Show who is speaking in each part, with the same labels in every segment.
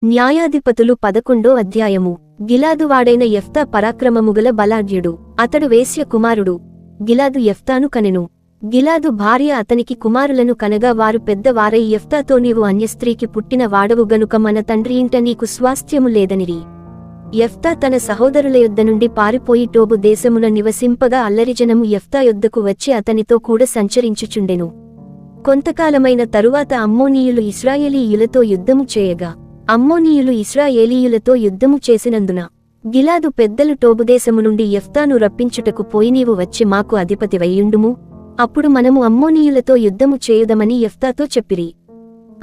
Speaker 1: న్యాయాధిపతులు 11వ అధ్యాయము. గిలాదువాడైన యెఫ్తా పరాక్రమముగల బలాఢ్యుడు. అతడు వేశ్య కుమారుడు. గిలాదు యెఫ్తాను కనెను. గిలాదు భార్య అతనికి కుమారులను కనగా వారు పెద్దవారై యెఫ్తాతో నీవు అన్యస్త్రీకి పుట్టిన వాడవు గనుక మన తండ్రి ఇంట నీకు స్వాస్థ్యము లేదనిరి. యెఫ్తా తన సహోదరుల యొద్ద నుండి పారిపోయి టోబు దేశమున నివసింపగా అల్లరిజనము యెఫ్తా యొద్దకు వచ్చి అతనితో కూడా సంచరించుచుండెను. కొంతకాలమైన తరువాత అమ్మోనీయులు ఇశ్రాయేలీయులతో యుద్ధము చేయగా అమ్మోనీయులు ఇశ్రాయేలీయులతో యుద్ధము చేసినందున గిలాదు పెద్దలు టోబుదేశము నుండి యెఫ్తాను రప్పించుటకు పోయి నీవు వచ్చి మాకు అధిపతివయ్యుండుము, అప్పుడు మనము అమ్మోనీయులతో యుద్ధము చేయుదమని యెఫ్తాతో చెప్పిరి.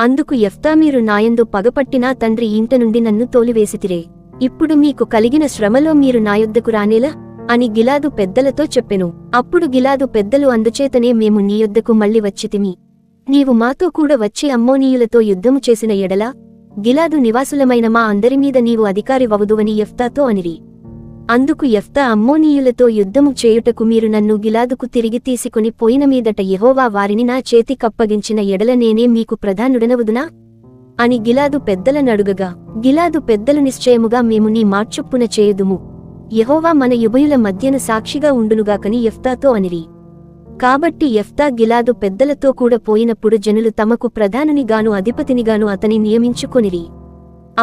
Speaker 1: అందుకు యెఫ్తా మీరు నాయందు పగపట్టినా తండ్రి ఇంట నుండి నన్ను తోలివేసితిరే, ఇప్పుడు మీకు కలిగిన శ్రమలో మీరు నా యొద్దకు రానేలా అని గిలాదు పెద్దలతో చెప్పెను. అప్పుడు గిలాదు పెద్దలు అందుచేతనే మేము నీ యొద్దకు మళ్ళీ వచ్చితిమి, నీవు మాతో కూడా వచ్చి అమ్మోనీయులతో యుద్ధము చేసిన ఎడల గిలాదు నివాసులమైన మా అందరిమీద నీవు అధికారి వవుదువని యెఫ్తాతో అనిరి. అందుకు యెఫ్తా అమ్మోనీయులతో యుద్ధము చేయుటకు మీరు నన్ను గిలాదుకు తిరిగి తీసుకొని పోయిన మీదట యెహోవా వారిని నా చేతి కప్పగించిన ఎడల నేనే మీకు ప్రధానుడనవుదునా అని గిలాదు పెద్దలనడుగగా గిలాదు పెద్దలు నిశ్చయముగా మేము నీ మాట్చొప్పున చేయుదుము, యెహోవా మన యుభయుల మధ్యను సాక్షిగా ఉండునుగాకని యెఫ్తాతో అనిరి. కాబట్టి యెఫ్తా గిలాదు పెద్దలతో కూడా పోయినప్పుడు జనులు తమకు ప్రధానునిగాను అధిపతినిగాను అతని నియమించుకొనిరి.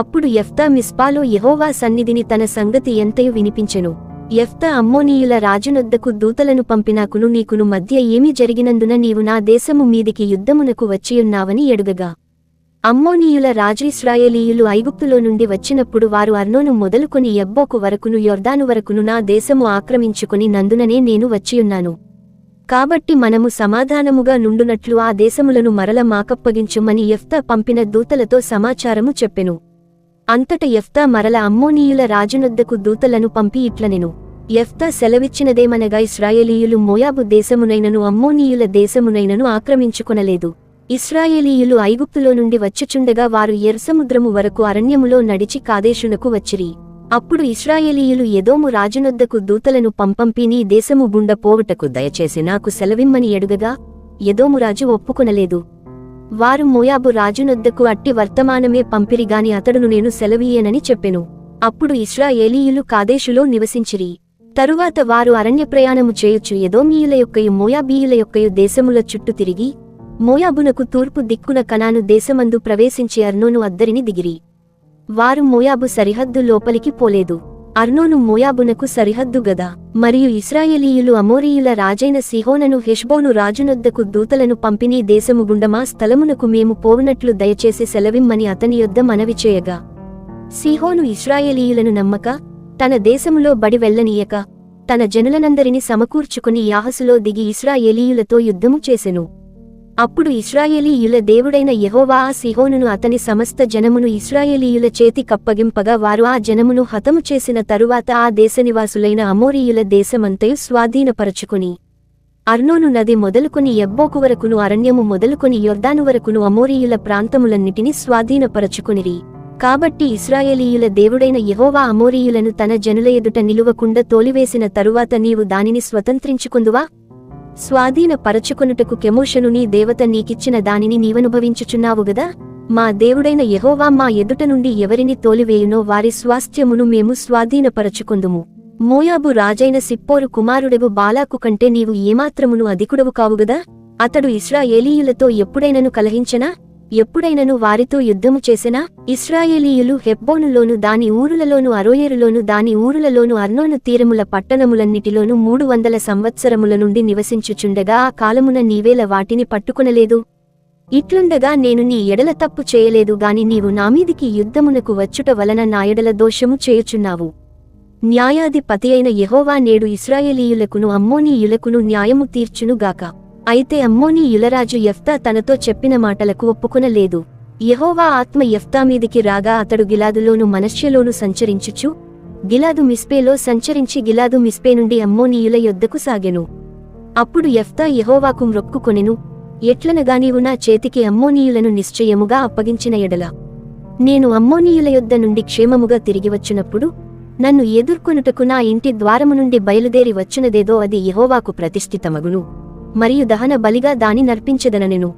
Speaker 1: అప్పుడు యెఫ్తా మిస్పాలో యెహోవా సన్నిధిని తన సంగతి ఎంతయు వినిపించెను. యెఫ్తా అమ్మోనీయుల రాజునొద్దకు దూతలను పంపినాకును నీకును మధ్య ఏమి జరిగినందున నీవు నా దేశము మీదికి యుద్ధమునకు వచ్చియున్నావని ఎడుగగా అమ్మోనీయుల రాజు ఇశ్రాయేలీయులు ఐగుప్తులో నుండి వచ్చినప్పుడు వారు అర్నోను మొదలుకొని యబ్బోకు వరకును యొర్దాను వరకును నా దేశము ఆక్రమించుకొని నందుననే నేను వచ్చియున్నాను. కాబట్టి మనము సమాధానముగా నుండునట్లు ఆ దేశములను మరల మాకప్పగించుమని యెఫ్తా పంపిన దూతలతో సమాచారము చెప్పెను. అంతట యెఫ్తా మరల అమ్మోనీయుల రాజునొద్దకు దూతలను పంపి ఇట్లనెను, యెఫ్తా సెలవిచ్చినదేమనగా ఇశ్రాయేలీయులు మోయాబు దేశమునైనను అమ్మోనీయుల దేశమునైనను ఆక్రమించుకొనలేదు. ఇశ్రాయేలీయులు ఐగుప్తులో నుండి వచ్చుచుండగా వారు ఎర్సముద్రము వరకు అరణ్యములో నడిచి కాదేషునకు వచ్చిరి. అప్పుడు ఇశ్రాయేలీయులు ఎదోము రాజునొద్దకు దూతలను పంపి నీ దేశము గుండా పోవుటకు దయచేసి నాకు సెలవిమ్మని ఎడుగగా ఎదోమురాజు ఒప్పుకొనలేదు. వారు మోయాబు రాజునొద్దకు అట్టి వర్తమానమే పంపిరిగాని అతడును నేను సెలవీయనని చెప్పెను. అప్పుడు ఇశ్రాయేలీయులు కాదేషులో నివసించిరి. తరువాత వారు అరణ్య ప్రయాణము చేయుచు ఎదోమీయుల యొక్కయు మోయాబీయుల యొక్కయు దేశముల చుట్టూ తిరిగి మోయాబునకు తూర్పు దిక్కున కనాను దేశమందు ప్రవేశించి అర్నోను అద్దరిని దిగిరి. వారు మోయాబు సరిహద్దు లోపలికి పోలేదు. అర్నోను మోయాబునకు సరిహద్దు గదా. మరియు ఇశ్రాయేలీయులు అమోరీయుల రాజైన సీహోనను హెష్బోను రాజునొద్దకు దూతలను పంపినీ దేశము గుండమా స్థలమునకు మేము పోవునట్లు దయచేసి సెలవిమ్మని అతని యొద్ద మనవి చేయగా సీహోను ఇశ్రాయేలీయులను నమ్మక తన దేశములో బడి వెళ్లనీయక తన జనులనందరిని సమకూర్చుకుని యాహసులో దిగి ఇశ్రాయేలీయులతో యుద్ధము చేసెను. అప్పుడు ఇశ్రాయేలీయుల దేవుడైన యెహోవా ఆ సీహోనును అతని సమస్త జనమును ఇశ్రాయేలీయుల చేతి కప్పగింపగా వారు ఆ జనమును హతము చేసిన తరువాత ఆ దేశనివాసులైన అమోరీయుల దేశమంతయు స్వాధీనపరచుకుని అర్నోను నది మొదలుకొని యబ్బోకు వరకును అరణ్యము మొదలుకొని యొర్దాను వరకును అమోరీయుల ప్రాంతములన్నిటినీ స్వాధీనపరచుకునిరి. కాబట్టి ఇశ్రాయేలీయుల దేవుడైన యెహోవా అమోరీయులను తన జనుల ఎదుట నిలువకుండా తోలివేసిన తరువాత నీవు దానిని స్వతంత్రించుకుందువా? స్వాధీనపరచుకొనుటకు కెమోషను నీ దేవత నీకిచ్చిన దానిని నీవనుభవించుచున్నావు గదా. మా దేవుడైన యెహోవా మా ఎదుట నుండి ఎవరిని తోలివేయునో వారి స్వాస్థ్యమును మేము స్వాధీనపరచుకొందుము. మోయాబు రాజైన సిప్పోరు కుమారుడెవు బాలాకు కంటే నీవు ఏమాత్రమును అధికుడవు కావుగదా. అతడు ఇశ్రాయేలీయులతో ఎప్పుడైనను కలహించనా? ఎప్పుడైనను వారితో యుద్ధము చేసెనా? ఇశ్రాయేలీయులు హెబ్బోనులోను దాని ఊరులలోను అరోయేరులోను దాని ఊరులలోను అర్నోను తీరముల పట్టణములన్నిటిలోను 300 సంవత్సరముల నుండి నివసించుచుండగా ఆ కాలమున నీవేల వాటిని పట్టుకొనలేదు. ఇట్లుండగా నేను నీ ఎడల తప్పు చేయలేదు గాని నీవు నామీదికి యుద్ధమునకు వచ్చుట వలన నా ఎడల దోషము చేయుచున్నావు. న్యాయాధిపతి అయిన యెహోవా నేడు ఇశ్రాయేలీయులకును అమ్మోనీయులకును న్యాయము తీర్చునుగాక. అయితే అమ్మోనీయులరాజు యెఫ్తా తనతో చెప్పిన మాటలకు ఒప్పుకొనలేదు. యెహోవా ఆత్మ యెఫ్తా మీదికి రాగా అతడు గిలాదులోను మనష్యలోను సంచరించుచు గిలాదు మిస్పేలో సంచరించి గిలాదు మిస్పే నుండి అమ్మోనీయుల యొద్దకు సాగెను. అప్పుడు యెఫ్తా యెహోవాకు మ్రొక్కుకొనెను, ఎట్లనగా నీవు నా చేతికి అమ్మోనీయులను నిశ్చయముగా అప్పగించిన ఎడల నేను అమ్మోనీయుల యొద్ద నుండి క్షేమముగా తిరిగివచ్చునప్పుడు నన్ను ఎదుర్కొనుటకు నా ఇంటి ద్వారము నుండి బయలుదేరి వచ్చునదేదో అది యెహోవాకు ప్రతిష్ఠితమగును, మరియు దహన బలిగా దాని నర్పించెదననెను.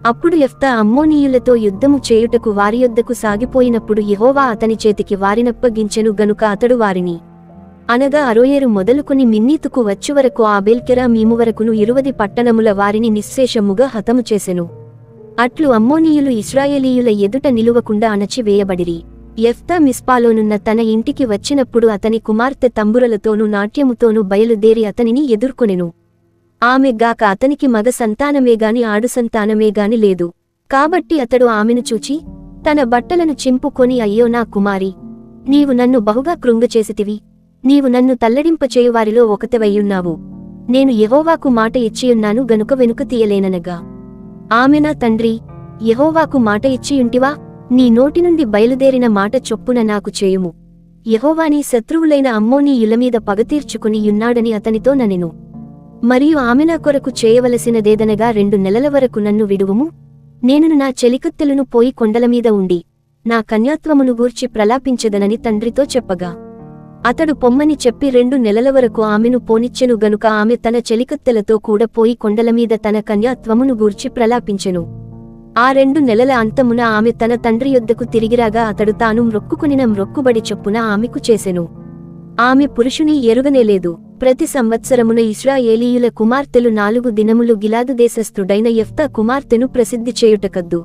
Speaker 1: అప్పుడు యెఫ్తా అమ్మోనీయులతో యుద్ధము చేయుటకు వారి యొద్దకు సాగిపోయినప్పుడు యెహోవా అతని చేతికి వారినప్పగించెను గనుక అతడు వారిని అనగా అరోయేరు మొదలుకొని మిన్నీతుకు వచ్చువరకు ఆబేల్కెరామీము వరకును 20 పట్టణముల వారిని నిశ్శేషముగా హతము చేసెను. అట్లు అమ్మోనీయులు ఇశ్రాయేలీయుల ఎదుట నిలువకుండా అణచివేయబడిరి. యెఫ్తా మిస్పాలోనున్న తన ఇంటికి వచ్చినప్పుడు అతని కుమార్తె తంబురలతోనూ నాట్యముతోనూ బయలుదేరి అతనిని ఎదుర్కొనెను. ఆమె గాక అతనికి మగ సంతానమేగాని ఆడు సంతానమేగాని లేదు. కాబట్టి అతడు ఆమెను చూచి తన బట్టలను చింపుకొని, అయ్యో నా కుమారి, నీవు నన్ను బహుగా కృంగచేసితివి. నీవు నన్ను తల్లడింపచేయువారిలో ఒకతెవయ్యున్నావు. నేను యెహోవాకు మాట ఇచ్చియున్నాను గనుక వెనుక తీయలేననగా, ఆమె నా తండ్రి, యెహోవాకు మాట ఇచ్చియుంటివా? నీ నోటి నుండి బయలుదేరిన మాట చొప్పున నాకు చేయుము. యెహోవా నీ శత్రువులైన అమ్మోనీయులమీద పగతీర్చుకుని యున్నాడని అతనితో ననెను. మరియు ఆమె నా కొరకు చేయవలసినదేదనగా 2 నెలల వరకు నన్ను విడువుము. నేను నా చెలికత్తెలను పోయి కొండలమీద ఉండి నా కన్యాత్వమును గూర్చి ప్రలాపించెదనని తండ్రితో చెప్పగా, అతడు పొమ్మని చెప్పి 2 నెలల వరకు ఆమెను పోనిచ్చెను గనుక ఆమె తన చెలికత్తెలతో కూడా పోయి కొండలమీద తన కన్యాత్వమును గూర్చి ప్రలాపించెను. ఆ 2 నెలల అంతమున ఆమె తన తండ్రి యొద్దకు తిరిగిరాగా అతడు తాను మ్రొక్కుకొనిన మ్రొక్కుబడి చొప్పున ఆమెకు చేసెను. ఆమె పురుషుని ఎరుగనేలేదు. ప్రతి సంవత్సరమున ఇశ్రాయేలీయుల కుమార్తెలు 4 దినములు గిలాదు దేశస్థుడైన యెఫ్తా కుమార్తెను ప్రసిద్ధి చేయుటకద్దు.